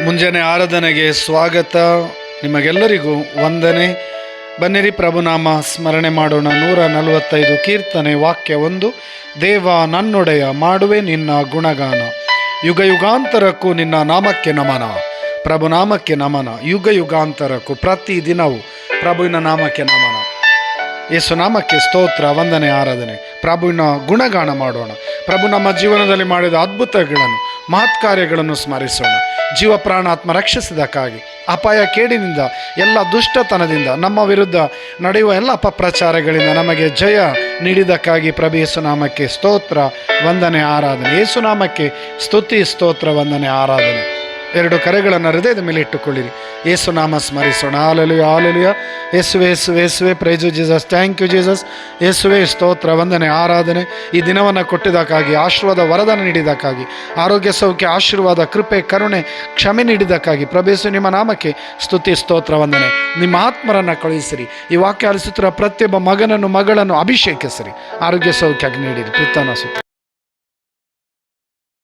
ಮುಂಜಾನೆ ಆರಾಧನೆಗೆ ಸ್ವಾಗತ. ನಿಮಗೆಲ್ಲರಿಗೂ ವಂದನೆ. ಬನ್ನಿರಿ ಪ್ರಭುನಾಮ ಸ್ಮರಣೆ ಮಾಡೋಣ. 145 ಕೀರ್ತನೆ ವಾಕ್ಯ 1. ದೇವ ನನ್ನೊಡೆಯ ಮಾಡುವೆ ನಿನ್ನ ಗುಣಗಾನ, ಯುಗ ಯುಗಾಂತರಕ್ಕೂ ನಿನ್ನ ನಾಮಕ್ಕೆ ನಮನ. ಪ್ರಭುನಾಮಕ್ಕೆ ನಮನ, ಯುಗ ಯುಗಾಂತರಕ್ಕೂ ಪ್ರತಿದಿನವೂ ಪ್ರಭುವಿನ ನಾಮಕ್ಕೆ ನಮನ. ಯೇಸು ನಾಮಕ್ಕೆ ಸ್ತೋತ್ರ, ವಂದನೆ, ಆರಾಧನೆ. ಪ್ರಭುವಿನ ಗುಣಗಾನ ಮಾಡೋಣ. ಪ್ರಭು ನಮ್ಮ ಜೀವನದಲ್ಲಿ ಮಾಡಿದ ಅದ್ಭುತಗಳನ್ನು, ಮಹತ್ಕಾರ್ಯಗಳನ್ನು ಸ್ಮರಿಸೋಣ. ಜೀವ ಪ್ರಾಣಾತ್ಮ ರಕ್ಷಿಸಿದಕ್ಕಾಗಿ, ಅಪಾಯ ಕೇಡಿನಿಂದ, ಎಲ್ಲ ದುಷ್ಟತನದಿಂದ, ನಮ್ಮ ವಿರುದ್ಧ ನಡೆಯುವ ಎಲ್ಲ ಅಪಪ್ರಚಾರಗಳಿಂದ ನಮಗೆ ಜಯ ನೀಡಿದಕ್ಕಾಗಿ ಪ್ರಭು ಯೇಸು ನಾಮಕ್ಕೆ ಸ್ತೋತ್ರ, ವಂದನೆ, ಆರಾಧನೆ. ಯೇಸು ನಾಮಕ್ಕೆ ಸ್ತುತಿ, ಸ್ತೋತ್ರ, ವಂದನೆ, ಆರಾಧನೆ. 2 ಕರೆಗಳನ್ನು ಹೃದಯದ ಮೇಲೆ ಇಟ್ಟುಕೊಳ್ಳಿರಿ. ಯೇಸು ನಾಮ ಸ್ಮರಿಸೋಣ. Hallelujah, hallelujah. ಯೇಸುವೆ, ಯೇಸುವೆ, ಯೇಸುವೆ. Praise you Jesus. Thank you Jesus. ಯೇಸುವೆ ಸ್ತೋತ್ರ, ವಂದನೆ, ಆರಾಧನೆ. ಈ ದಿನವನ್ನು ಕೊಟ್ಟಿದ್ದಕ್ಕಾಗಿ, ಆಶೀರ್ವಾದ ವರದಾನ ನೀಡಿದ್ದಕ್ಕಾಗಿ, ಆರೋಗ್ಯ ಸೌಖ್ಯ, ಆಶೀರ್ವಾದ, ಕೃಪೆ, ಕರುಣೆ, ಕ್ಷಮೆ ನೀಡಿದ್ದಕ್ಕಾಗಿ ಪ್ರಭು ಯೇಸು ನಿಮ್ಮ ನಾಮಕ್ಕೆ ಸ್ತುತಿ, ಸ್ತೋತ್ರ, ವಂದನೆ. ನಿಮ್ಮ ಆತ್ಮರನ್ನು ಕಳುಹಿಸಿರಿ. ಈ ವಾಕ್ಯ ಆಲಿಸುತ್ತಿರುವ ಪ್ರತಿಯೊಬ್ಬ ಮಗನನ್ನು, ಮಗಳನ್ನು ಅಭಿಷೇಕಿಸಿರಿ. ಆರೋಗ್ಯ ಸೌಖ್ಯ ನೀಡಿರಿ. ಪಿತನ ಸುತ್ತ